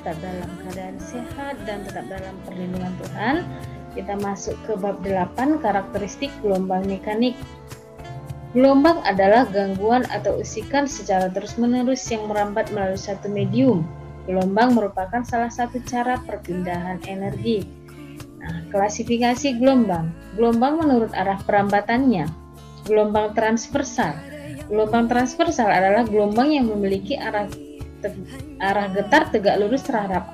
tetap dalam keadaan sehat dan tetap dalam perlindungan Tuhan. Kita masuk ke bab 8, karakteristik gelombang mekanik. Gelombang adalah gangguan atau usikan secara terus-menerus yang merambat melalui satu medium. Gelombang merupakan salah satu cara perpindahan energi. Nah, klasifikasi gelombang. Gelombang menurut arah perambatannya. Gelombang transversal. Gelombang transversal adalah gelombang yang memiliki arah getar tegak lurus terhadap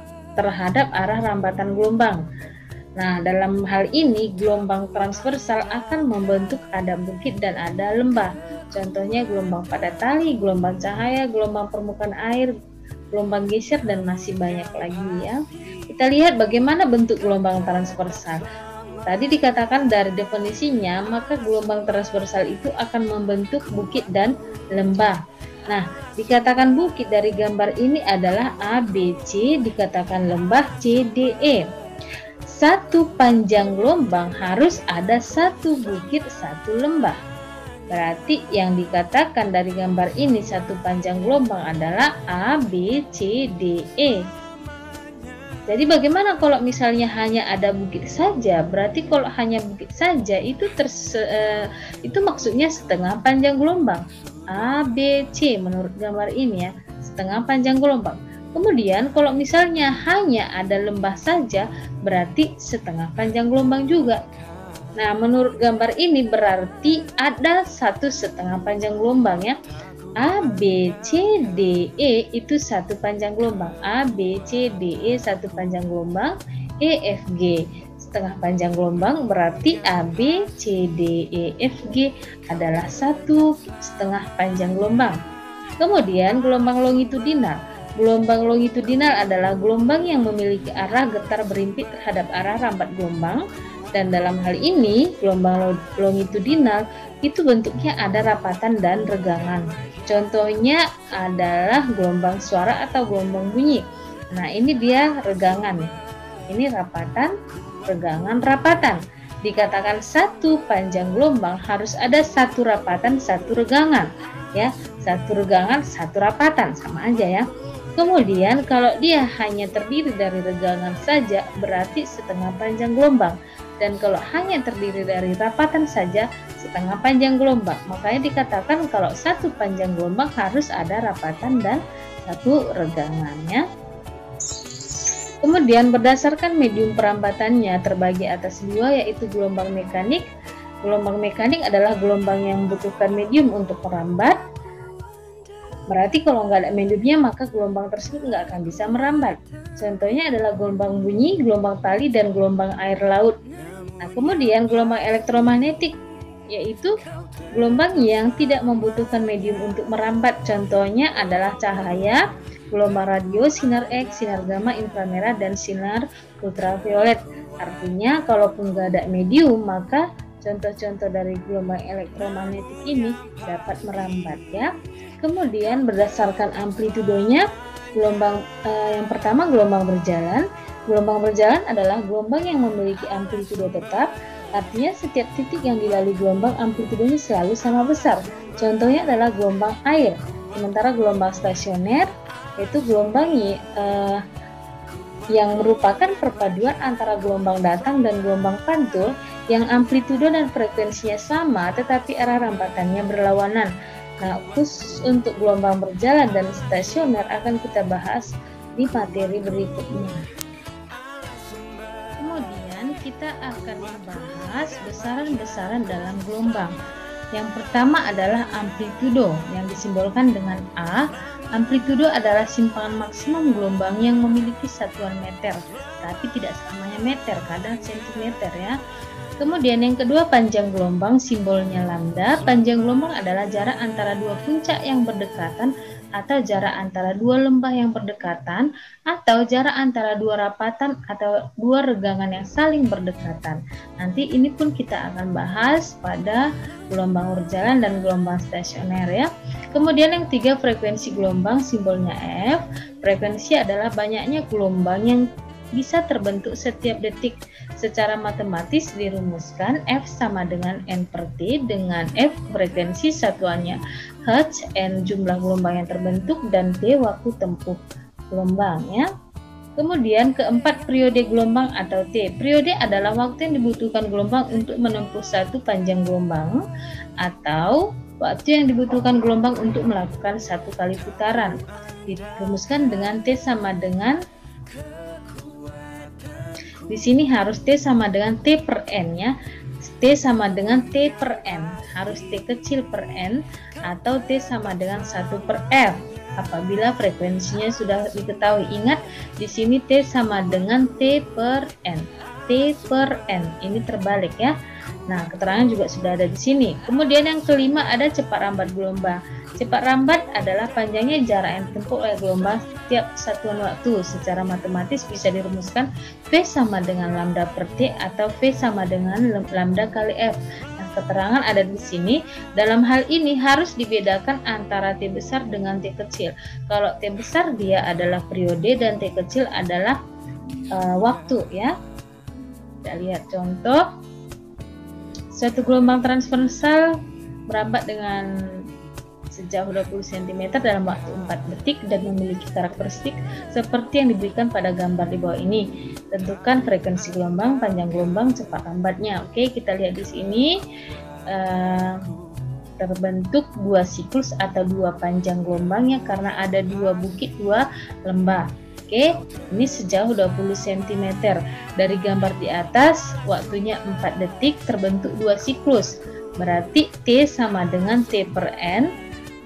arah rambatan gelombang. Nah, dalam hal ini gelombang transversal akan membentuk ada bukit dan ada lembah. Contohnya gelombang pada tali, gelombang cahaya, gelombang permukaan air, gelombang geser, dan masih banyak lagi ya. Kita lihat bagaimana bentuk gelombang transversal. Tadi dikatakan dari definisinya, maka gelombang transversal itu akan membentuk bukit dan lembah. Nah, dikatakan bukit dari gambar ini adalah A, B, C, dikatakan lembah C, D, E. Satu panjang gelombang harus ada satu bukit, satu lembah. Berarti yang dikatakan dari gambar ini satu panjang gelombang adalah A, B, C, D, E. Jadi bagaimana kalau misalnya hanya ada bukit saja? Berarti kalau hanya bukit saja itu maksudnya setengah panjang gelombang. A, B, C menurut gambar ini ya, setengah panjang gelombang. Kemudian kalau misalnya hanya ada lembah saja, berarti setengah panjang gelombang juga. Nah, menurut gambar ini berarti ada satu setengah panjang gelombang ya. A, B, C, D, E itu satu panjang gelombang. A, B, C, D, E satu panjang gelombang. E, F, G setengah panjang gelombang, berarti A, B, C, D, E, F, G adalah satu setengah panjang gelombang. Kemudian gelombang longitudinal. Gelombang longitudinal adalah gelombang yang memiliki arah getar berimpit terhadap arah rambat gelombang, dan dalam hal ini gelombang longitudinal itu bentuknya ada rapatan dan regangan. Contohnya adalah gelombang suara atau gelombang bunyi. Nah, ini dia regangan. Ini rapatan, regangan, rapatan. Dikatakan satu panjang gelombang harus ada satu rapatan, satu regangan. Ya, satu regangan, satu rapatan, sama aja ya. Kemudian kalau dia hanya terdiri dari regangan saja, berarti setengah panjang gelombang. Dan kalau hanya terdiri dari rapatan saja, setengah panjang gelombang. Makanya dikatakan kalau satu panjang gelombang harus ada rapatan dan satu regangannya. Kemudian berdasarkan medium perambatannya terbagi atas dua, yaitu gelombang mekanik. Gelombang mekanik adalah gelombang yang membutuhkan medium untuk merambat. Berarti kalau nggak ada mediumnya maka gelombang tersebut nggak akan bisa merambat. Contohnya adalah gelombang bunyi, gelombang tali, dan gelombang air laut. Nah, kemudian gelombang elektromagnetik yaitu gelombang yang tidak membutuhkan medium untuk merambat. Contohnya adalah cahaya, gelombang radio, sinar X, sinar gamma, inframerah, dan sinar ultraviolet. Artinya kalaupun nggak ada medium maka contoh-contoh dari gelombang elektromagnetik ini dapat merambat ya. Kemudian berdasarkan amplitudonya, gelombang yang pertama gelombang berjalan. Gelombang berjalan adalah gelombang yang memiliki amplitudo tetap, artinya setiap titik yang dilalui gelombang amplitudonya selalu sama besar. Contohnya adalah gelombang air. Sementara gelombang stasioner yaitu gelombang yang merupakan perpaduan antara gelombang datang dan gelombang pantul yang amplitudo dan frekuensinya sama tetapi arah rambatannya berlawanan. Nah, khusus untuk gelombang berjalan dan stasioner akan kita bahas di materi berikutnya. Kemudian kita akan membahas besaran-besaran dalam gelombang. Yang pertama adalah amplitudo yang disimbolkan dengan A. Amplitudo adalah simpangan maksimum gelombang yang memiliki satuan meter, tapi tidak selamanya meter, kadang sentimeter ya. Kemudian yang kedua panjang gelombang, simbolnya lambda. Panjang gelombang adalah jarak antara dua puncak yang berdekatan atau jarak antara dua lembah yang berdekatan atau jarak antara dua rapatan atau dua regangan yang saling berdekatan. Nanti ini pun kita akan bahas pada gelombang berjalan dan gelombang stasioner ya. Kemudian yang tiga frekuensi gelombang, simbolnya F. Frekuensi adalah banyaknya gelombang yang bisa terbentuk setiap detik. Secara matematis dirumuskan F sama dengan N per T, dengan F frekuensi satuannya Hertz, N jumlah gelombang yang terbentuk, dan T waktu tempuh gelombang ya. Kemudian keempat, periode gelombang atau T. Periode adalah waktu yang dibutuhkan gelombang untuk menempuh satu panjang gelombang atau waktu yang dibutuhkan gelombang untuk melakukan satu kali putaran. Dirumuskan dengan T sama dengan, di sini harus T sama dengan T per N ya. T sama dengan T per N, harus T kecil per N atau T sama dengan 1 per R. Apabila frekuensinya sudah diketahui, ingat di sini T sama dengan T per N. T per N ini terbalik ya. Nah, keterangan juga sudah ada di sini. Kemudian yang kelima ada cepat rambat gelombang. Cepat rambat adalah panjangnya jarak yang ditempuh oleh gelombang setiap satuan waktu. Secara matematis bisa dirumuskan V sama dengan lambda per T atau V sama dengan lambda kali F. Keterangan ada di sini. Dalam hal ini harus dibedakan antara T besar dengan T kecil. Kalau T besar dia adalah periode dan T kecil adalah waktu ya. Kita lihat contoh. Suatu gelombang transversal merambat dengan sejauh 20 cm dalam waktu 4 detik dan memiliki karakteristik seperti yang diberikan pada gambar di bawah ini. Tentukan frekuensi gelombang, panjang gelombang, cepat rambatnya. Oke, kita lihat di sini terbentuk dua siklus atau dua panjang gelombangnya karena ada dua bukit, dua lembah. Oke, ini sejauh 20 cm. Dari gambar di atas, waktunya 4 detik, terbentuk dua siklus. Berarti T sama dengan T per N.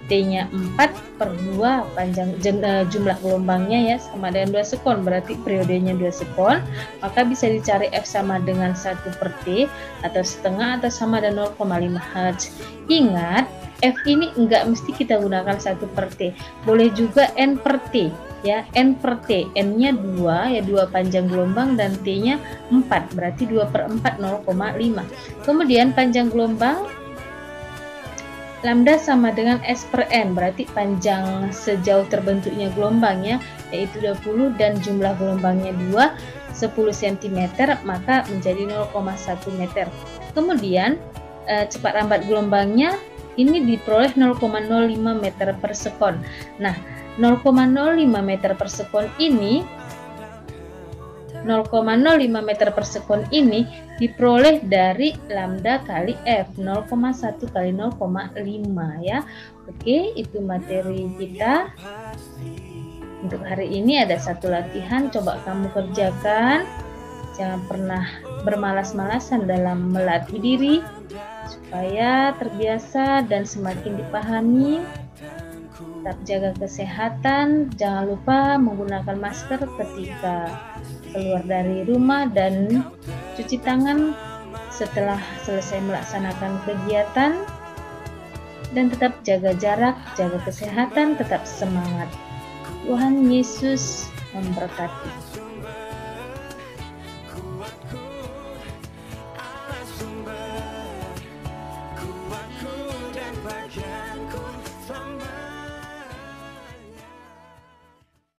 T-nya 4 per 2 panjang jumlah gelombangnya ya sama dengan 2 sekon, berarti periodenya 2 sekon. Maka bisa dicari F sama dengan 1 per T atau setengah atau sama dengan 0,5 Hz. Ingat, F ini enggak mesti kita gunakan 1 per T, boleh juga N per T ya, N per T. N-nya 2 ya, 2 panjang gelombang dan T-nya 4, berarti 2 per 4 0,5. Kemudian panjang gelombang lambda sama dengan S per N, berarti panjang sejauh terbentuknya gelombangnya yaitu 20 dan jumlah gelombangnya 10 cm, maka menjadi 0,1 meter. Kemudian cepat rambat gelombangnya ini diperoleh 0,05 meter per sekon. Nah, 0,05 meter per sekon ini 0,05 meter per sekon ini diperoleh dari lambda kali F, 0,1 kali 0,5 ya. Oke, itu materi kita untuk hari ini. Ada satu latihan, coba kamu kerjakan. Jangan pernah bermalas-malasan dalam melatih diri supaya terbiasa dan semakin dipahami. Tetap jaga kesehatan, jangan lupa menggunakan masker ketika keluar dari rumah dan cuci tangan setelah selesai melaksanakan kegiatan, dan tetap jaga jarak, jaga kesehatan, tetap semangat. Tuhan Yesus memberkati.